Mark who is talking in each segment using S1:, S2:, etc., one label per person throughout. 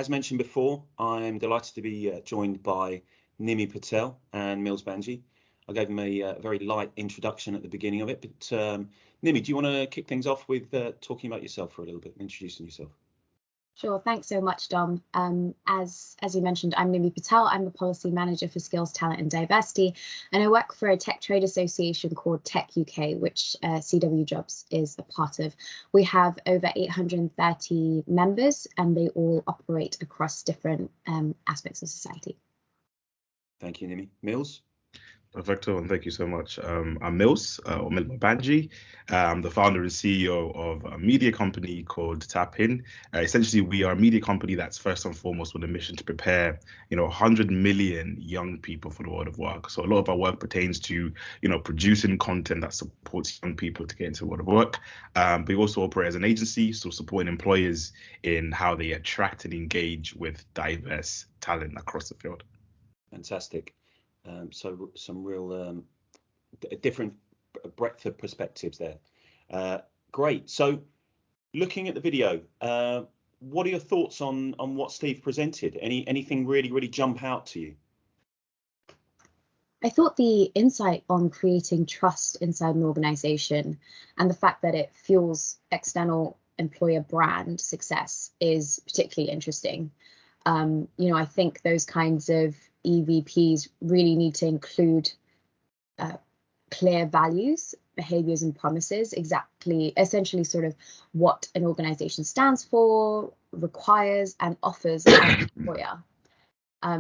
S1: As mentioned before, I'm delighted to be joined by Nimmi Patel and Milimo Banji. I gave them a very light introduction at the beginning of it, but Nimmi, do you want to kick things off with talking about yourself for a little bit, introducing yourself?
S2: Sure, thanks so much, Dom. As you mentioned, I'm Nimmi Patel. I'm the Policy Manager for Skills, Talent and Diversity, and I work for a tech trade association called techUK, which CWJobs is a part of. We have over 830 members, and they all operate across different aspects of society.
S1: Thank you, Nimmi. Mills?
S3: Perfecto, and thank you so much. I'm Mills, or Milimo Banji. I'm the founder and CEO of a media company called TapIn. Essentially, we are a media company that's first and foremost with a mission to prepare, 100 million young people for the world of work. So a lot of our work pertains to, producing content that supports young people to get into the world of work. But we also operate as an agency, so supporting employers in how they attract and engage with diverse talent across the field.
S1: Fantastic. So some real different breadth of perspectives there. Great. So looking at the video, what are your thoughts on what Steve presented? Anything really jump out to you?
S2: I thought the insight on creating trust inside an organization and the fact that it fuels external employer brand success is particularly interesting. I think those kinds of EVPs really need to include clear values, behaviors and promises, essentially sort of what an organization stands for, requires and offers as an employer.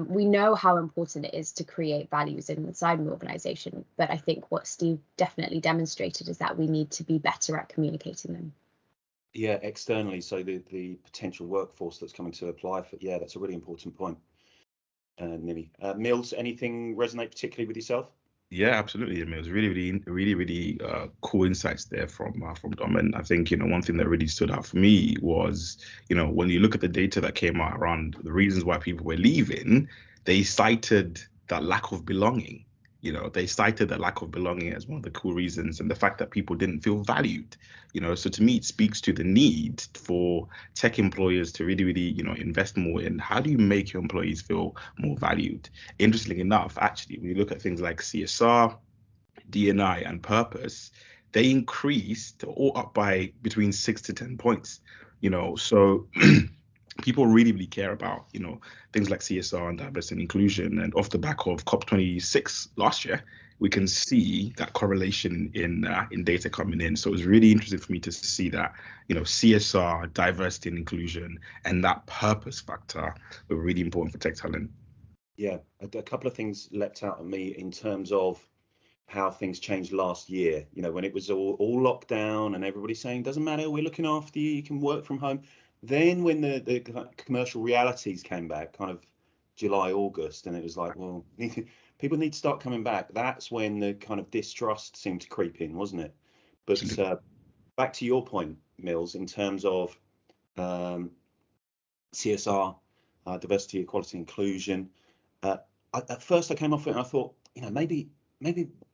S2: We know how important it is to create values inside an organization, but I think what Steve definitely demonstrated is that we need to be better at communicating them.
S1: Yeah, externally, so the potential workforce that's coming to apply for, that's a really important point. Nimmi. Mills, anything resonate particularly with yourself?
S3: Yeah, absolutely. I mean, it was really cool insights there from Dom. And I think, one thing that really stood out for me was, when you look at the data that came out around the reasons why people were leaving, they cited that lack of belonging. They cited that lack of belonging as one of the cool reasons, and the fact that people didn't feel valued. So to me, it speaks to the need for tech employers to really, invest more in how do you make your employees feel more valued. Interestingly enough, actually, when you look at things like CSR, D&I, and purpose, they increased all up by between 6 to 10 points. So people really care about, things like CSR and diversity and inclusion. And off the back of COP26 last year, we can see that correlation in data coming in. So it was really interesting for me to see that, CSR, diversity and inclusion, and that purpose factor were really important for tech talent.
S1: Yeah, a couple of things leapt out at me in terms of how things changed last year. When it was all locked down and everybody saying, doesn't matter, we're looking after you, you can work from home. Then when the commercial realities came back, kind of July, August, and it was like, well, people need to start coming back. That's when the kind of distrust seemed to creep in, wasn't it? But back to your point, Mills, in terms of CSR, diversity, equality, inclusion. At first I came off it and I thought, maybe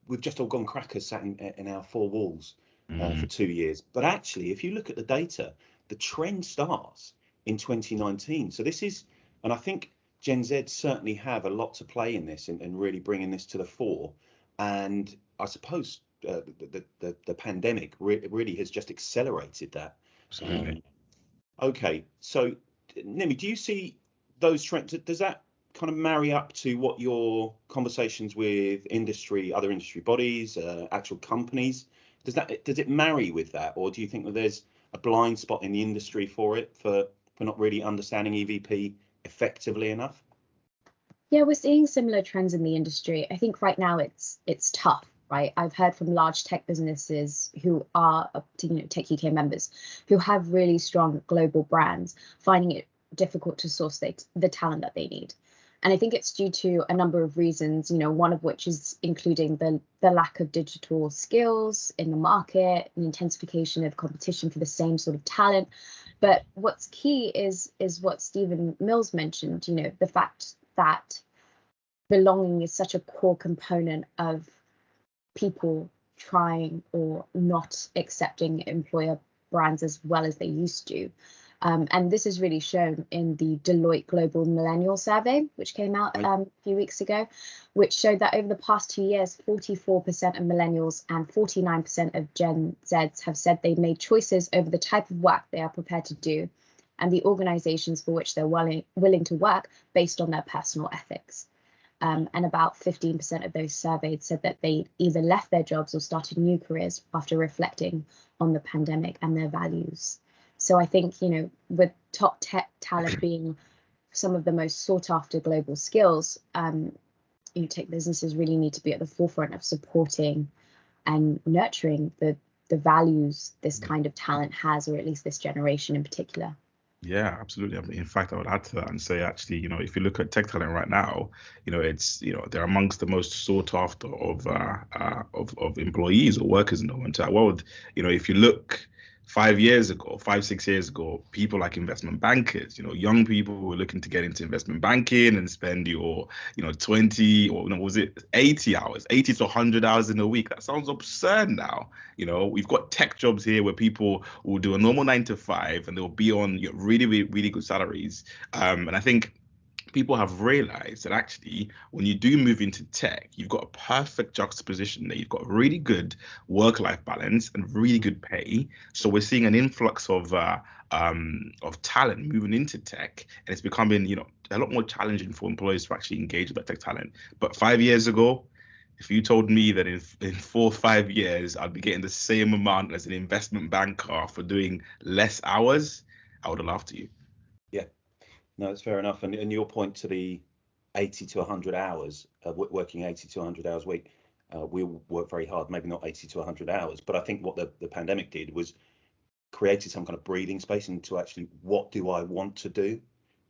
S1: we've just all gone crackers sat in our four walls for 2 years. But actually, if you look at the data, the trend starts in 2019. So this is, and I think Gen Z certainly have a lot to play in this and really bringing this to the fore. And I suppose the pandemic really has just accelerated that.
S3: Absolutely.
S1: Okay, so Nimmi, do you see those trends? Does that kind of marry up to what your conversations with other industry bodies, actual companies, does it marry with that, or do you think that there's a blind spot in the industry for not really understanding EVP effectively enough?
S2: Yeah, we're seeing similar trends in the industry. I think right now it's tough, right? I've heard from large tech businesses who are tech UK members who have really strong global brands, finding it difficult to source the talent that they need. And I think it's due to a number of reasons, one of which is including the lack of digital skills in the market, the intensification of competition for the same sort of talent. But what's key is what Stephen Mills mentioned, the fact that belonging is such a core component of people trying or not accepting employer brands as well as they used to. And this is really shown in the Deloitte Global Millennial Survey, which came out a few weeks ago, which showed that over the past 2 years, 44% of millennials and 49% of Gen Zs have said they made choices over the type of work they are prepared to do and the organizations for which they're willing to work based on their personal ethics. And about 15% of those surveyed said that they either left their jobs or started new careers after reflecting on the pandemic and their values. So I think, you know, with top tech talent being some of the most sought after global skills, you know, tech businesses really need to be at the forefront of supporting and nurturing the values this kind of talent has, or at least this generation in particular.
S3: Yeah, absolutely. I mean, in fact, I would add to that and say, actually, you know, if you look at tech talent right now, you know, it's, you know, they're amongst the most sought after of employees or workers in the entire world. You know, if you look 5 years ago, 6 years ago, people like investment bankers, you know, young people who were looking to get into investment banking and spend your, you know, 20 or, you know, was it 80 hours, 80 to 100 hours in a week? That sounds absurd now. You know, we've got tech jobs here where people will do a normal 9 to 5 and they'll be on, you know, really, really, really good salaries. And I think people have realized that actually when you do move into tech, you've got a perfect juxtaposition there. You've got really good work-life balance and really good pay. So we're seeing an influx of talent moving into tech, and it's becoming, you know, a lot more challenging for employers to actually engage with that tech talent. But 5 years ago, if you told me that in 4 or 5 years I'd be getting the same amount as an investment banker for doing less hours, I would have laughed at you.
S1: Yeah. No, that's fair enough. And your point to the 80 to 100 hours, working 80 to 100 hours a week, we work very hard, maybe not 80 to 100 hours, but I think what the pandemic did was created some kind of breathing space into actually, what do I want to do?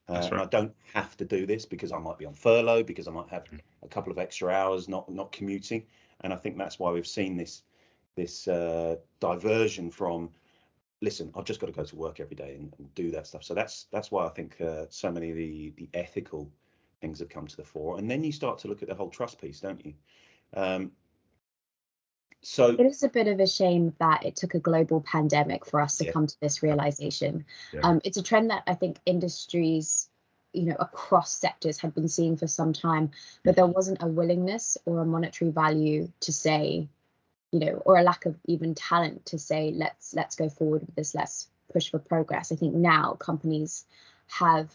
S3: That's right.
S1: And I don't have to do this because I might be on furlough, because I might have a couple of extra hours not commuting. And I think that's why we've seen this diversion from, listen, I've just got to go to work every day and do that stuff. So that's why I think so many of the ethical things have come to the fore. And then you start to look at the whole trust piece, don't you? So
S2: it is a bit of a shame that it took a global pandemic for us to come to this realization.
S3: Yeah.
S2: It's a trend that I think industries, you know, across sectors had been seeing for some time, but there wasn't a willingness or a monetary value to say, you know, or a lack of even talent to say, let's go forward with this, let's push for progress. I think now companies have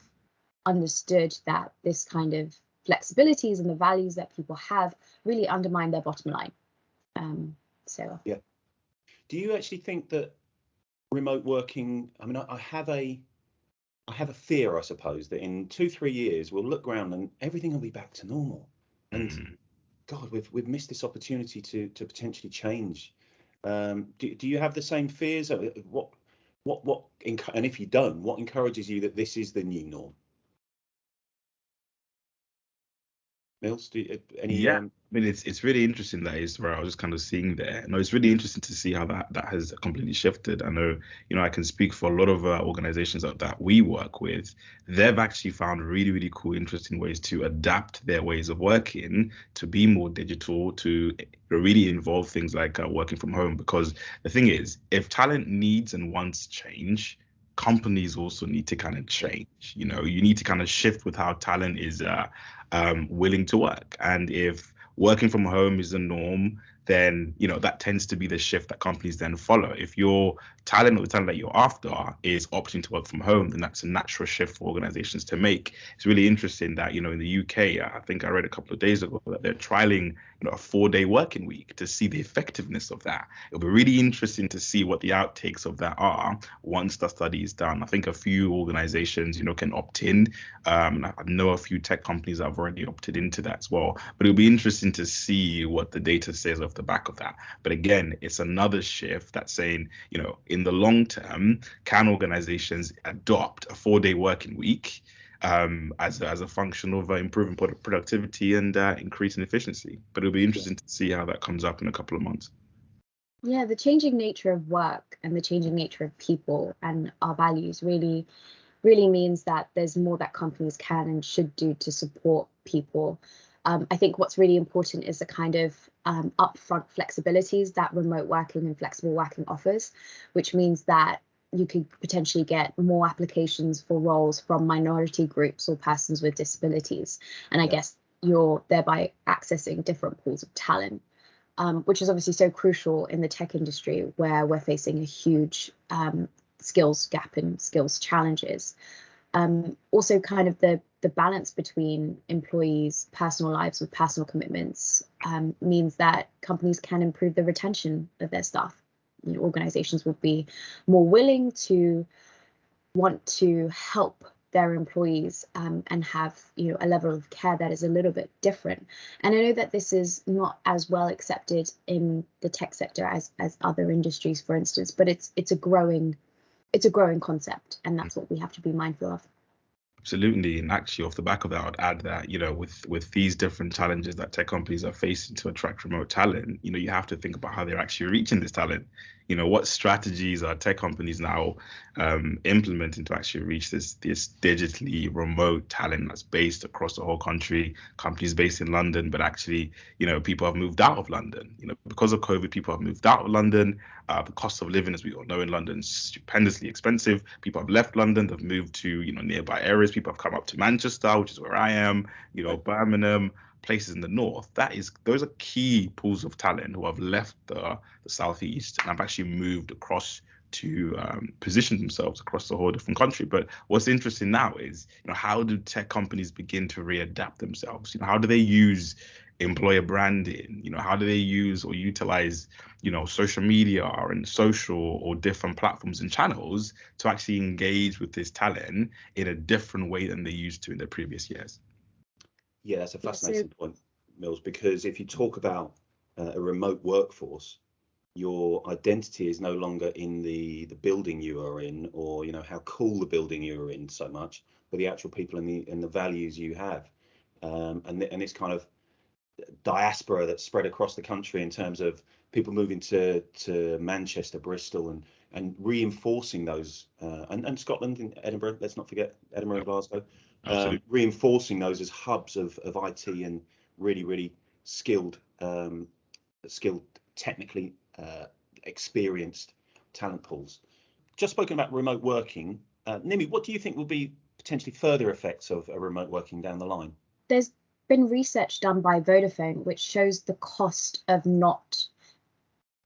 S2: understood that this kind of flexibilities and the values that people have really undermine their bottom line. So
S1: yeah, do you actually think that remote working, I mean, I have a fear, I suppose, that in 2-3 years we'll look around and everything will be back to normal. And God, we've missed this opportunity to potentially change. Do you have the same fears? And if you don't, what encourages you that this is the new norm? Mills, any?
S3: Yeah, I mean, it's really interesting that is where I was just kind of seeing there. No, it's really interesting to see how that has completely shifted. I know, you know, I can speak for a lot of organizations that we work with. They've actually found really, really cool, interesting ways to adapt their ways of working to be more digital, to really involve things like working from home. Because the thing is, if talent needs and wants change, companies also need to kind of change. You know, you need to kind of shift with how talent is willing to work. And if working from home is the norm, then, you know, that tends to be the shift that companies then follow. If your talent or the talent that you're after is opting to work from home, then that's a natural shift for organizations to make. It's really interesting that, you know, in the UK, I think I read a couple of days ago that they're trialing, you know, a 4-day working week to see the effectiveness of that. It'll be really interesting to see what the outtakes of that are once the study is done. I think a few organizations, you know, can opt in. I know a few tech companies that have already opted into that as well. But it'll be interesting to see what the data says off the back of that. But again, it's another shift that's saying, you know, in the long term, can organizations adopt a 4-day working week as a function of improving productivity and increasing efficiency? But it'll be interesting to see how that comes up in a couple of months.
S2: Yeah, the changing nature of work and the changing nature of people and our values really means that there's more that companies can and should do to support people. I think what's really important is the kind of upfront flexibilities that remote working and flexible working offers, which means that you could potentially get more applications for roles from minority groups or persons with disabilities. And I guess you're thereby accessing different pools of talent, which is obviously so crucial in the tech industry, where we're facing a huge skills gap and skills challenges. Also kind of the balance between employees' personal lives with personal commitments means that companies can improve the retention of their staff. You know, organizations would be more willing to want to help their employees and have, you know, a level of care that is a little bit different. And I know that this is not as well accepted in the tech sector as other industries, for instance, but it's a growing concept, and that's what we have to be mindful of.
S3: Absolutely. And actually, off the back of that, I would add that, you know, with these different challenges that tech companies are facing to attract remote talent, you know, you have to think about how they're actually reaching this talent. You know, what strategies are tech companies now implementing to actually reach this digitally remote talent that's based across the whole country, companies based in London, but actually, you know, people have moved out of London. You know, because of COVID, people have moved out of London. The cost of living, as we all know, in London is stupendously expensive. People have left London, they've moved to, you know, nearby areas. People have come up to Manchester, which is where I am, you know, Birmingham, places in the north. Those are key pools of talent who have left the southeast and have actually moved across to position themselves across the whole different country. But what's interesting now is, you know, how do tech companies begin to readapt themselves? You know, how do they use employer branding? You know, how do they use or utilize, you know, social media and social or different platforms and channels to actually engage with this talent in a different way than they used to in the previous years?
S1: Yeah, that's a fascinating point, Mills, because if you talk about a remote workforce, your identity is no longer in the building you are in, or, you know, how cool the building you are in so much, but the actual people and the values you have, and this kind of diaspora that's spread across the country in terms of people moving to Manchester, Bristol, and reinforcing those, and Scotland, and Edinburgh. Let's not forget Edinburgh and Glasgow. Reinforcing those as hubs of IT and really skilled, technically experienced talent pools. Just spoken about remote working. Nimmi, what do you think will be potentially further effects of a remote working down the line?
S2: There's been research done by Vodafone which shows the cost of not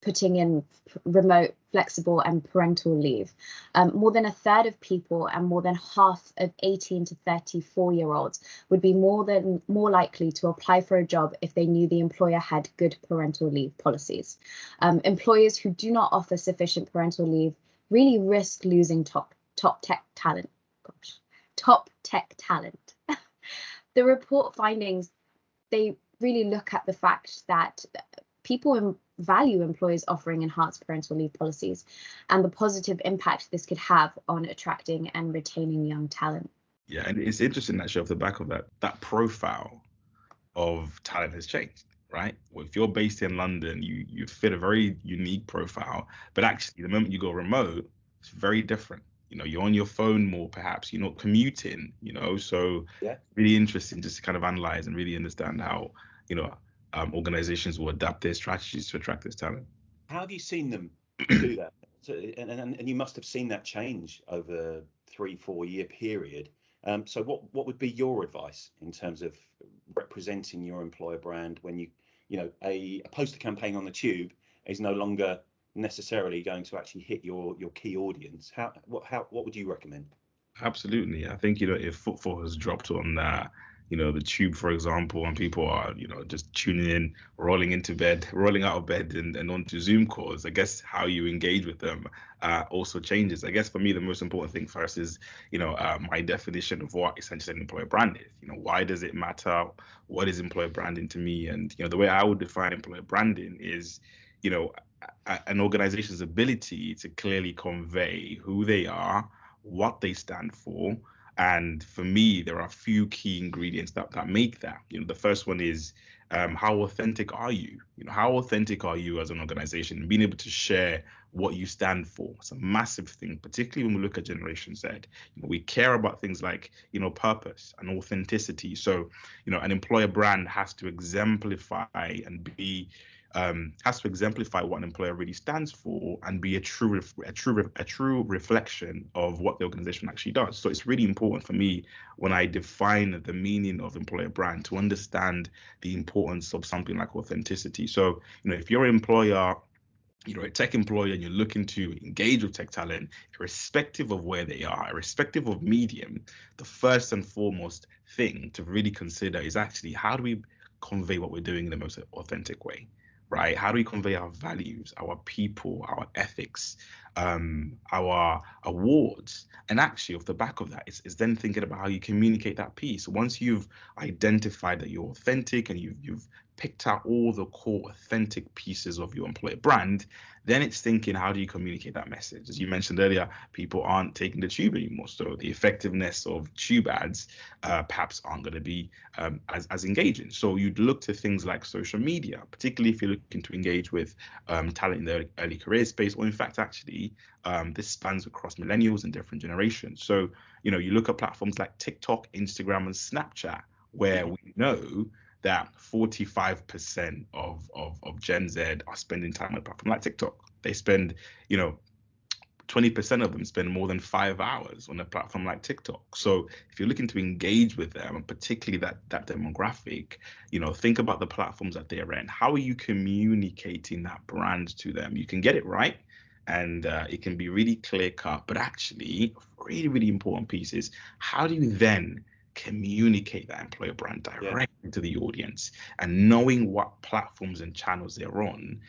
S2: putting in remote, flexible and parental leave. More than a third of people and more than half of 18 to 34-year-olds would be more likely to apply for a job if they knew the employer had good parental leave policies. Employers who do not offer sufficient parental leave really risk losing top tech talent. Top tech talent. The report findings, they really look at the fact that people value employers offering enhanced parental leave policies and the positive impact this could have on attracting and retaining young talent.
S3: Yeah, and it's interesting actually off the back of that profile of talent has changed, right? Well, if you're based in London, you fit a very unique profile, but actually the moment you go remote, it's very different. You know, you're on your phone more, perhaps, you're not commuting, you know, so really interesting just to kind of analyze and really understand how, you know, organizations will adapt their strategies to attract this talent.
S1: How have you seen them do that? So, and you must have seen that change over a 3-4 year period. So what would be your advice in terms of representing your employer brand when you know, a poster campaign on the tube is no longer necessarily going to actually hit your key audience? What would you recommend?
S3: Absolutely. I think, you know, if footfall has dropped on you know, the tube, for example, and people are, you know, just tuning in, rolling out of bed and onto Zoom calls, I guess how you engage with them also changes. I guess for me, the most important thing first is, you know, my definition of what essentially an employer brand is. You know, why does it matter? What is employer branding to me? And, you know, the way I would define employer branding is, you know, an organization's ability to clearly convey who they are, what they stand for. And for me, there are a few key ingredients that make that. You know, the first one is how authentic are you? You know, how authentic are you as an organization? Being able to share what you stand for. It's a massive thing, particularly when we look at Generation Z. You know, we care about things like, you know, purpose and authenticity. So, you know, an employer brand has to exemplify and be has to exemplify what an employer really stands for and be a true reflection of what the organization actually does. So it's really important for me when I define the meaning of employer brand to understand the importance of something like authenticity. So, if you're an employer, you're a tech employer and you're looking to engage with tech talent, irrespective of where they are, irrespective of medium, the first and foremost thing to really consider is actually, how do we convey what we're doing in the most authentic way, right? How do we convey our values, our people, our ethics, our awards? And actually, off the back of that, it's then thinking about how you communicate that piece. Once you've identified that you're authentic and you've picked out all the core authentic pieces of your employer brand, then it's thinking, how do you communicate that message? As you mentioned earlier, people aren't taking the tube anymore, so the effectiveness of tube ads perhaps aren't going to be as engaging. So you'd look to things like social media, particularly if you're looking to engage with talent in the early career space, or in fact, actually, this spans across millennials and different generations. So, you look at platforms like TikTok, Instagram, and Snapchat, where we know that 45% of Gen Z are spending time on a platform like TikTok. They spend, 20% of them spend more than 5 hours on a platform like TikTok. So if you're looking to engage with them, and particularly that demographic, think about the platforms that they're in. How are you communicating that brand to them? You can get it right, and it can be really clear cut, but actually, really, really important piece is, how do you then communicate that employer brand directly to the audience? And knowing what platforms and channels they're on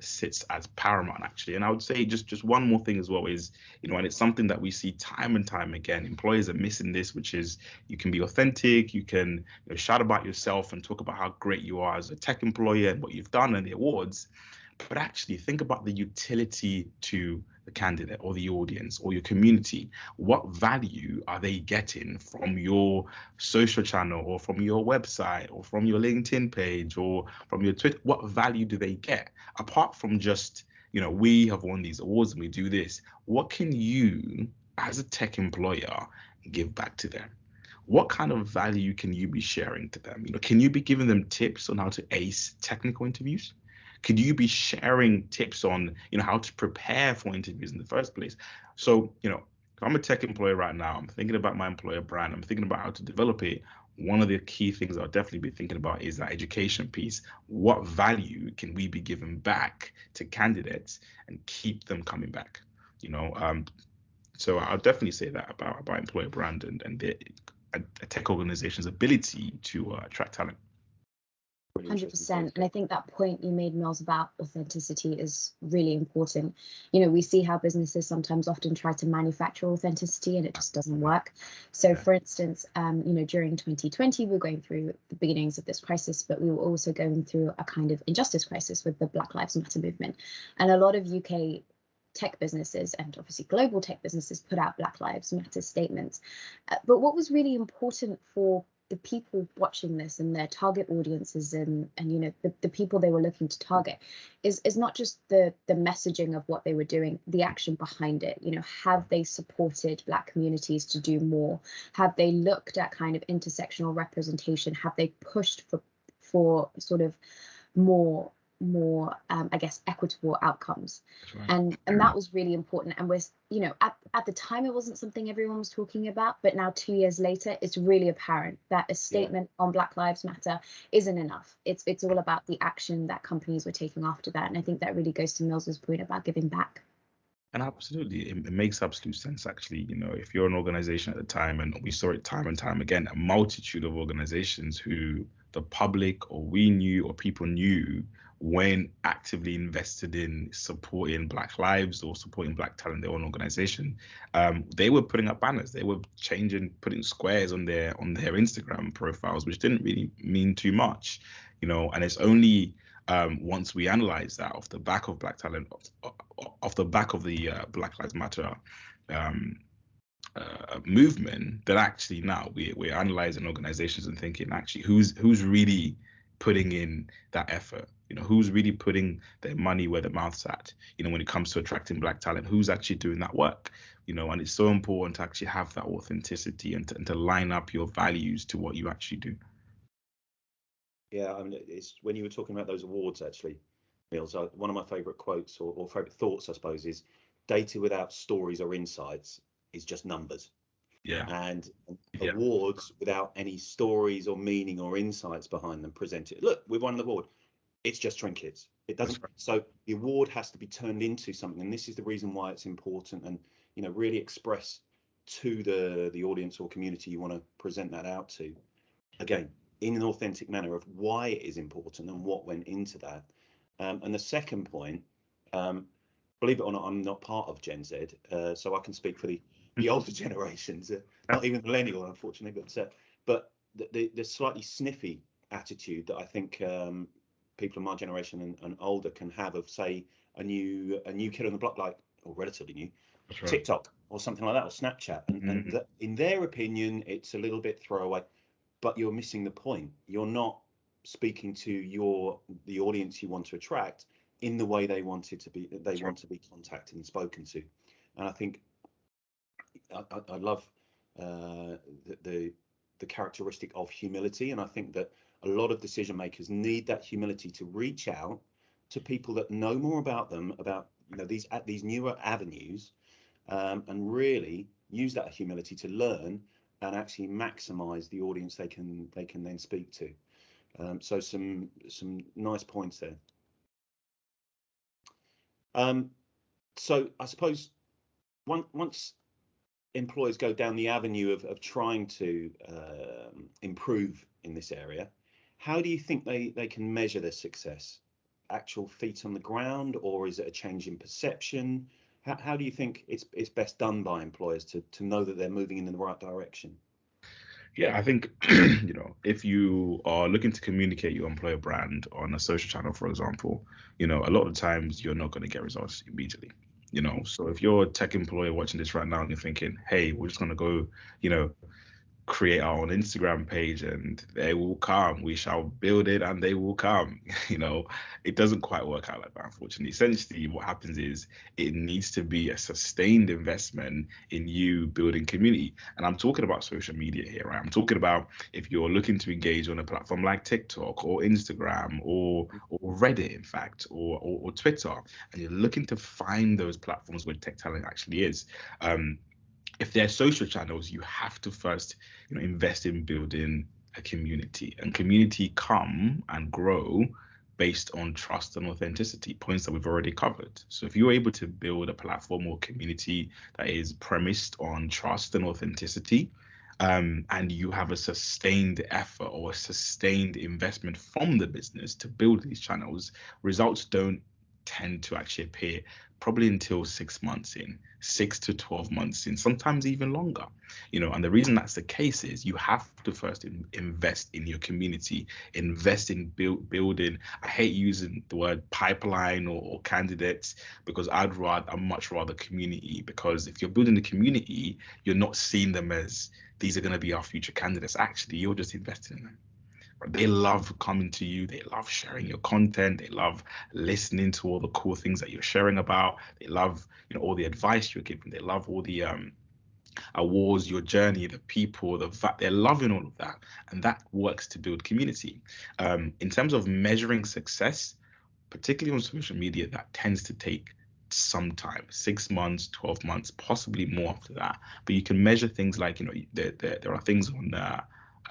S3: sits as paramount, actually. And I would say just one more thing as well is, and it's something that we see time and time again, employers are missing this, which is, you can be authentic, you can shout about yourself and talk about how great you are as a tech employer and what you've done and the awards, but actually think about the utility to the candidate or the audience or your community. What value are they getting from your social channel or from your website or from your LinkedIn page or from your Twitter? What value do they get? Apart from just, we have won these awards and we do this, what can you, as a tech employer, give back to them? What kind of value can you be sharing to them? Can you be giving them tips on how to ace technical interviews? Could you be sharing tips on, how to prepare for interviews in the first place? So, if I'm a tech employer right now, I'm thinking about my employer brand, I'm thinking about how to develop it. One of the key things I'll definitely be thinking about is that education piece. What value can we be giving back to candidates and keep them coming back? So I'll definitely say that about employer brand and a tech organization's ability to attract talent.
S2: 100%. And I think that point you made, Mills, about authenticity is really important. We see how businesses sometimes often try to manufacture authenticity and it just doesn't work. So for instance, during 2020, we were going through the beginnings of this crisis, but we were also going through a kind of injustice crisis with the Black Lives Matter movement. And a lot of UK tech businesses and obviously global tech businesses put out Black Lives Matter statements. But what was really important for the people watching this and their target audiences and the people they were looking to target is not just the messaging of what they were doing, the action behind it. Have they supported Black communities to do more? Have they looked at kind of intersectional representation? Have they pushed for sort of more I guess equitable outcomes? Right. And that was really important. And we're at the time it wasn't something everyone was talking about, but now 2 years later it's really apparent that a statement on Black Lives Matter isn't enough. It's all about the action that companies were taking after that. And I think that really goes to Mills's point about giving back.
S3: And absolutely, it makes absolute sense, actually. If you're an organization at the time, and we saw it time and time again, a multitude of organizations who the public or we knew or people knew when actively invested in supporting Black lives or supporting Black talent in their own organization, they were putting up banners, they were putting squares on their Instagram profiles, which didn't really mean too much, and it's only once we analyze that off the back of Black talent, off the back of the Black Lives Matter movement, that actually now we're analyzing organizations and thinking, actually, who's really putting in that effort? Who's really putting their money where their mouth's at? When it comes to attracting Black talent, who's actually doing that work? And it's so important to actually have that authenticity and to line up your values to what you actually do.
S1: Yeah, I mean, it's when you were talking about those awards, actually, Mills, one of my favourite quotes or favourite thoughts, I suppose, is data without stories or insights is just numbers.
S3: Yeah.
S1: And
S3: Yeah.
S1: awards without any stories or meaning or insights behind them presented. Look, we've won the award. It's just trinkets. It doesn't.
S3: Right.
S1: So the award has to be turned into something, and this is the reason why it's important. And really express to the audience or community you want to present that out to. Again, in an authentic manner of why it is important and what went into that. And the second point, believe it or not, I'm not part of Gen Z, so I can speak for the older generations, not even millennial, unfortunately, but the slightly sniffy attitude that I think people of my generation and older can have of, say, a new kid on the block, like, or relatively new,
S3: Right.
S1: TikTok or something like that, or Snapchat, and that, in their opinion, it's a little bit throwaway, but you're missing the point. You're not speaking to the audience you want to attract in the way they want it to be. They want to be contacted and spoken to, and I think I love the characteristic of humility, and I think that a lot of decision makers need that humility to reach out to people that know more about them, about these newer avenues, and really use that humility to learn and actually maximize the audience they can then speak to. So some nice points there. So I suppose once employers go down the avenue of trying to improve in this area, how do you think they can measure their success? Actual feet on the ground, or is it a change in perception? How do you think it's best done by employers to know that they're moving in the right direction?
S3: Yeah, I think if you are looking to communicate your employer brand on a social channel, for example, a lot of times you're not going to get results immediately. So if you're a tech employer watching this right now and you're thinking, hey, we're just going to go, create our own Instagram page and they will come. We shall build it and they will come. It doesn't quite work out like that, unfortunately. Essentially, what happens is it needs to be a sustained investment in you building community. And I'm talking about social media here, right? I'm talking about if you're looking to engage on a platform like TikTok or Instagram or Reddit, in fact, or Twitter, and you're looking to find those platforms where tech talent actually is. If they're social channels, you have to first, invest in building a community, and community come and grow based on trust and authenticity, points that we've already covered. So if you're able to build a platform or community that is premised on trust and authenticity, and you have a sustained effort or a sustained investment from the business to build these channels, results don't tend to actually appear probably until 6 months in, 6 to 12 months in, sometimes even longer. And the reason that's the case is you have to first invest in your community, invest in building. I hate using the word pipeline or candidates, because I'd much rather community, because if you're building a community, you're not seeing them as these are going to be our future candidates. Actually, you're just investing in them. They love coming to you. They love sharing your content. They love listening to all the cool things that you're sharing about. They love, all the advice you're giving. They love all the awards, your journey, the people, they're loving all of that. And that works to build community. In terms of measuring success, particularly on social media, that tends to take some time, 6 months, 12 months, possibly more after that. But you can measure things like, there are things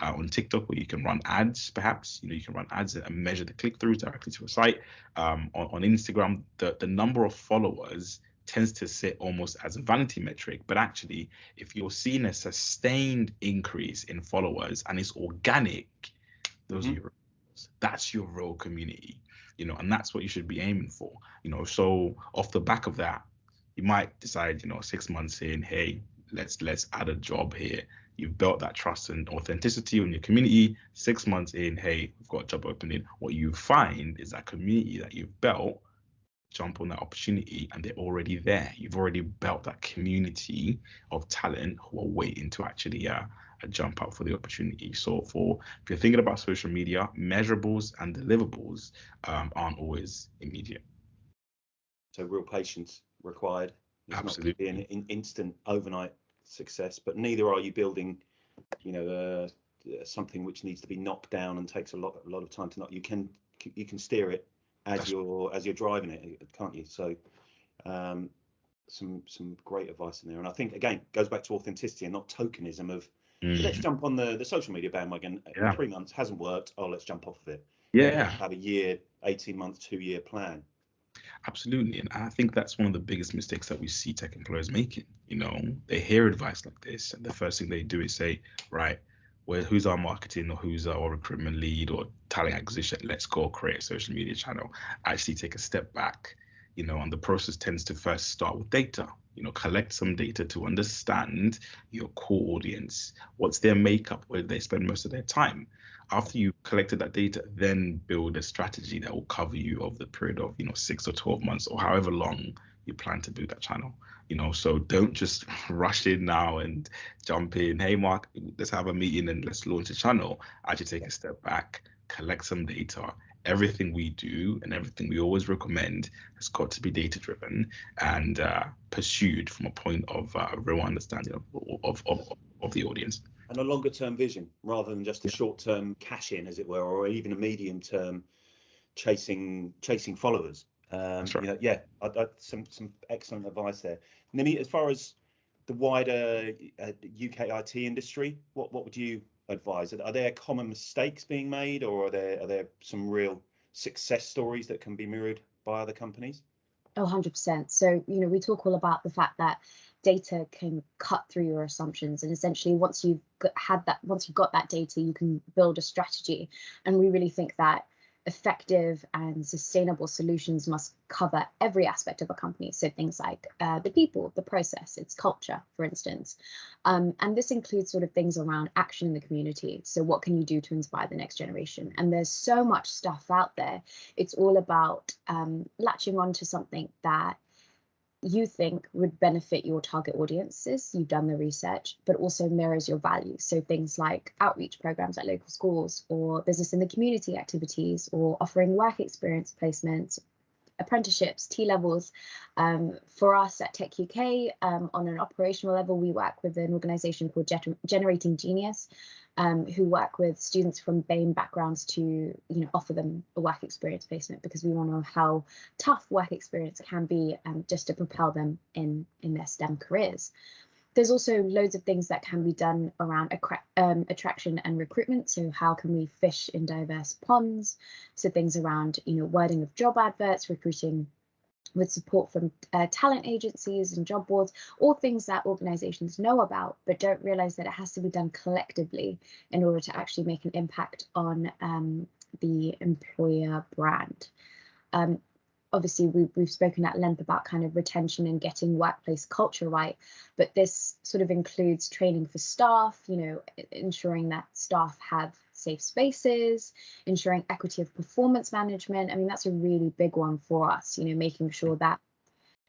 S3: on TikTok where you can run ads, perhaps, you can run ads and measure the click-throughs directly to a site. On Instagram, the number of followers tends to sit almost as a vanity metric, but actually, if you're seeing a sustained increase in followers and it's organic, those are that's your real community, and that's what you should be aiming for. So off the back of that, you might decide, 6 months in, hey, let's add a job here. You've built that trust and authenticity in your community. 6 months in, hey, we've got a job opening. What you find is that community that you've built, jump on that opportunity, and they're already there. You've already built that community of talent who are waiting to actually jump out for the opportunity. So if you're thinking about social media, measurables and deliverables aren't always immediate.
S1: So real patience required. It's
S3: Absolutely.
S1: not going to be an instant overnight success, but neither are you building, something which needs to be knocked down and takes a lot of time to knock. You can steer it as you're driving it, can't you? So some great advice in there, and I think again goes back to authenticity and not tokenism of let's jump on the social media bandwagon. 3 months hasn't worked, let's jump off of it. Have a year, 18 months, 2-year plan.
S3: Absolutely. And I think that's one of the biggest mistakes that we see tech employers making. They hear advice like this, and the first thing they do is say, right, who's our marketing or who's our recruitment lead or talent acquisition? Let's go create a social media channel. Actually take a step back, and the process tends to first start with data. Collect some data to understand your core audience. What's their makeup? Where do they spend most of their time? After you collected that data, then build a strategy that will cover you over the period of 6 or 12 months or however long you plan to build that channel. So don't just rush in now and jump in. Hey, Mark, let's have a meeting and let's launch a channel. Actually take a step back, collect some data. Everything we do and everything we always recommend has got to be data driven and pursued from a point of real understanding of the audience.
S1: And a longer term vision rather than just a short term cash in, as it were, or even a medium term chasing followers.
S3: That's right.
S1: Some excellent advice there. Nimmi, as far as the wider UK IT industry, what would you advise? Are there common mistakes being made, or are there some real success stories that can be mirrored by other companies?
S2: 100%. So, we talk all about the fact that data can cut through your assumptions, and essentially once you've got that data, you can build a strategy. And we really think that effective and sustainable solutions must cover every aspect of a company. So things like the people, the process, its culture, for instance. And this includes sort of things around action in the community. So what can you do to inspire the next generation? And there's so much stuff out there. It's all about latching on to something that you think would benefit your target audiences. You've done the research, but also mirrors your values. So things like outreach programs at local schools, or business in the community activities, or offering work experience placements, apprenticeships, T-levels. For us at techUK, on an operational level, we work with an organisation called Generating Genius, who work with students from BAME backgrounds to offer them a work experience placement, because we want to know how tough work experience can be, just to propel them in their STEM careers. There's also loads of things that can be done around attraction and recruitment. So how can we fish in diverse ponds? So things around wording of job adverts, recruiting with support from talent agencies and job boards, all things that organizations know about but don't realize that it has to be done collectively in order to actually make an impact on the employer brand. Obviously, we've spoken at length about kind of retention and getting workplace culture right, but this sort of includes training for staff, ensuring that staff have safe spaces, ensuring equity of performance management. I mean, that's a really big one for us, making sure that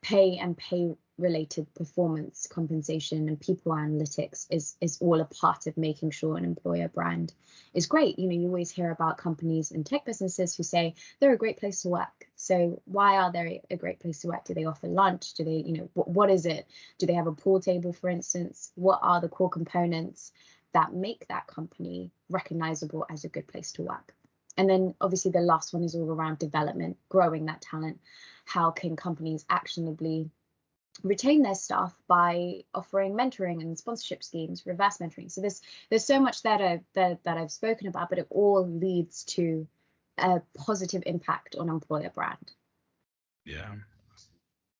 S2: pay and pay-related performance compensation and people analytics is all a part of making sure an employer brand is great. You always hear about companies and tech businesses who say they're a great place to work. So why are they a great place to work? Do they offer lunch? Do they, what is it? Do they have a pool table, for instance? What are the core components that make that company recognizable as a good place to work? And then obviously the last one is all around development, growing that talent. How can companies actionably retain their staff by offering mentoring and sponsorship schemes, reverse mentoring? So there's so much that I've spoken about, but it all leads to a positive impact on employer brand.
S3: Yeah,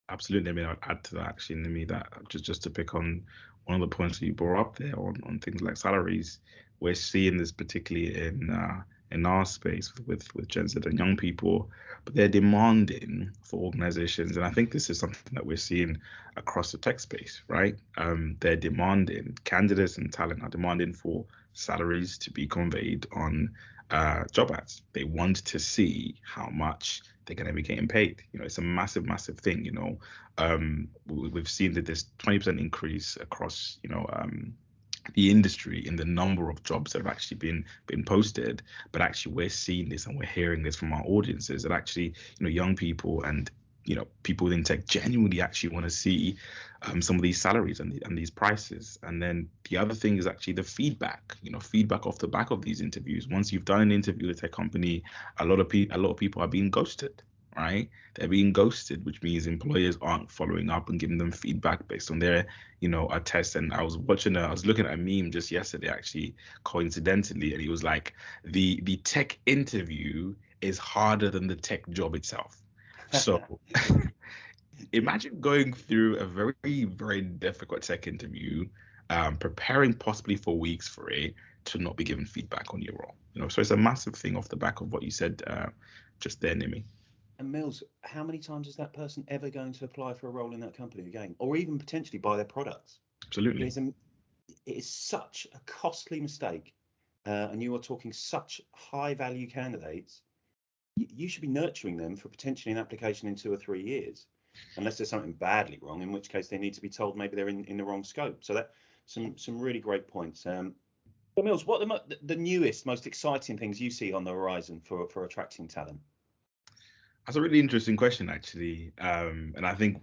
S3: absolutely. I mean, I'd add to that actually, Nimmi, that just to pick on one of the points that you brought up there on things like salaries. We're seeing this particularly in our space with Gen Z and young people, but they're demanding for organizations, and I think this is something that we're seeing across the tech space, right? They're demanding, candidates and talent are demanding for salaries to be conveyed on job ads. They want to see how much they're going to be getting paid. It's a massive thing. We've seen that there's 20% increase across the industry in the number of jobs that have actually been posted, but actually we're seeing this and we're hearing this from our audiences that actually young people and people within tech genuinely actually want to see some of these salaries and these prices. And then the other thing is actually the feedback, feedback off the back of these interviews. Once you've done an interview with a tech company, a lot of people are being ghosted, right? They're being ghosted, which means employers aren't following up and giving them feedback based on their, a test. And I was looking at a meme just yesterday, actually, coincidentally, and it was like the tech interview is harder than the tech job itself. So imagine going through a very, very difficult tech interview, preparing possibly for weeks for it, to not be given feedback on your role. So it's a massive thing off the back of what you said just there, Nimmi.
S1: And Mills, how many times is that person ever going to apply for a role in that company again, or even potentially buy their products?
S3: Absolutely.
S1: It is such a costly mistake, and you are talking such high value candidates. You should be nurturing them for potentially an application in 2 or 3 years, unless there's something badly wrong, in which case they need to be told maybe they're in the wrong scope. So that some really great points. But Mills, what are the newest, most exciting things you see on the horizon for attracting talent?
S3: That's a really interesting question, actually. And I think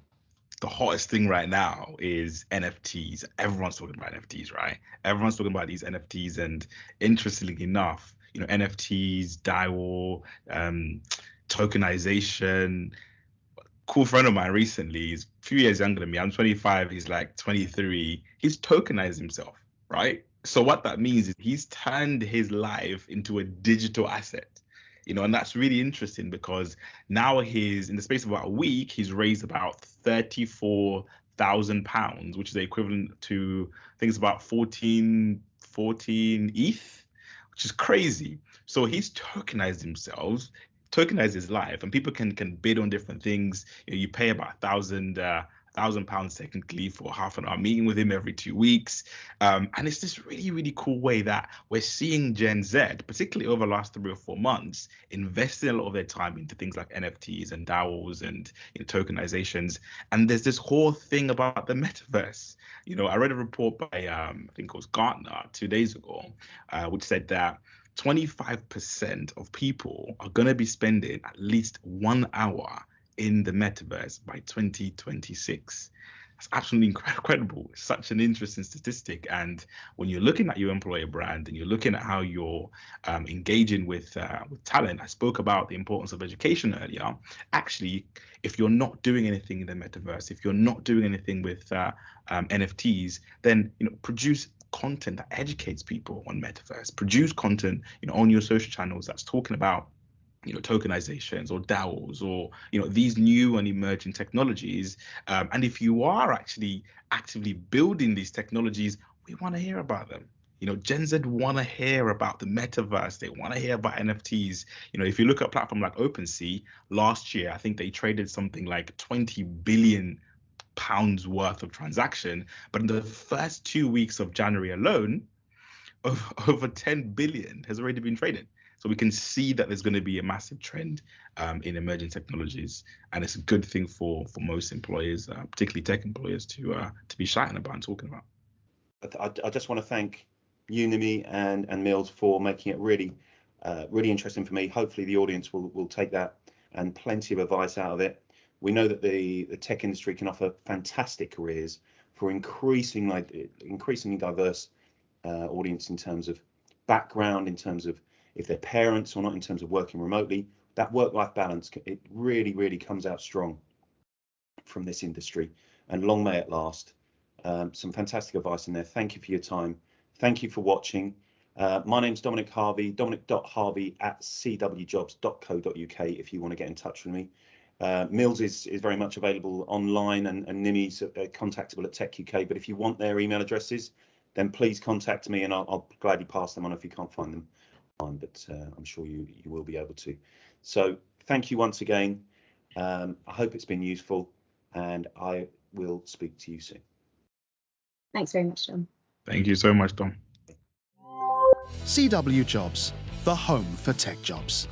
S3: the hottest thing right now is NFTs. Everyone's talking about NFTs, right? Everyone's talking about these NFTs, and interestingly enough, NFTs, DAO, tokenization. Cool friend of mine recently, he's a few years younger than me. I'm 25, he's like 23. He's tokenized himself, right? So what that means is he's turned his life into a digital asset. And that's really interesting, because now in the space of about a week, he's raised about £34,000, which is the equivalent to, I think it's about 14 ETH, which is crazy. So he's tokenized himself, tokenized his life, and people can bid on different things. You pay about £1,000 technically for a half an hour meeting with him every 2 weeks. And it's this really, really cool way that we're seeing Gen Z, particularly over the last 3 or 4 months, investing a lot of their time into things like NFTs and DAOs and tokenizations. And there's this whole thing about the metaverse. I read a report by, I think it was Gartner 2 days ago, which said that 25% of people are going to be spending at least 1 hour in the metaverse by 2026. That's absolutely incredible. It's such an interesting statistic. And when you're looking at your employer brand and you're looking at how you're engaging with talent, I spoke about the importance of education earlier. Actually, if you're not doing anything in the metaverse, if you're not doing anything with NFTs, then produce content that educates people on metaverse. Produce content on your social channels that's talking about tokenizations or DAOs or these new and emerging technologies. And if you are actually actively building these technologies, we want to hear about them. Gen Z want to hear about the metaverse. They want to hear about NFTs. If you look at a platform like OpenSea, last year I think they traded something like £20 billion worth of transaction, but in the first 2 weeks of January alone, over 10 billion has already been traded. So we can see that there's going to be a massive trend in emerging technologies, and it's a good thing for most employers, particularly tech employers, to be shouting about and talking about.
S1: I just want to thank you, Nimmi and Mills, for making it really interesting for me. Hopefully the audience will take that and plenty of advice out of it. We know that the tech industry can offer fantastic careers for increasingly diverse audience in terms of background, in terms of if they're parents or not, in terms of working remotely. That work-life balance, it really, really comes out strong from this industry, and long may it last. Some fantastic advice in there. Thank you for your time. Thank you for watching. My name's Dominic Harvey, dominic.harvey@CWJobs.co.uk if you want to get in touch with me. Mills is very much available online, and Nimmi's contactable at techUK. But if you want their email addresses, then please contact me, and I'll gladly pass them on if you can't find them. But I'm sure you will be able to. So thank you once again. I hope it's been useful, and I will speak to you soon.
S2: Thanks very much, Dom.
S3: Thank you so much, Dom.
S4: CW Jobs, the home for tech jobs.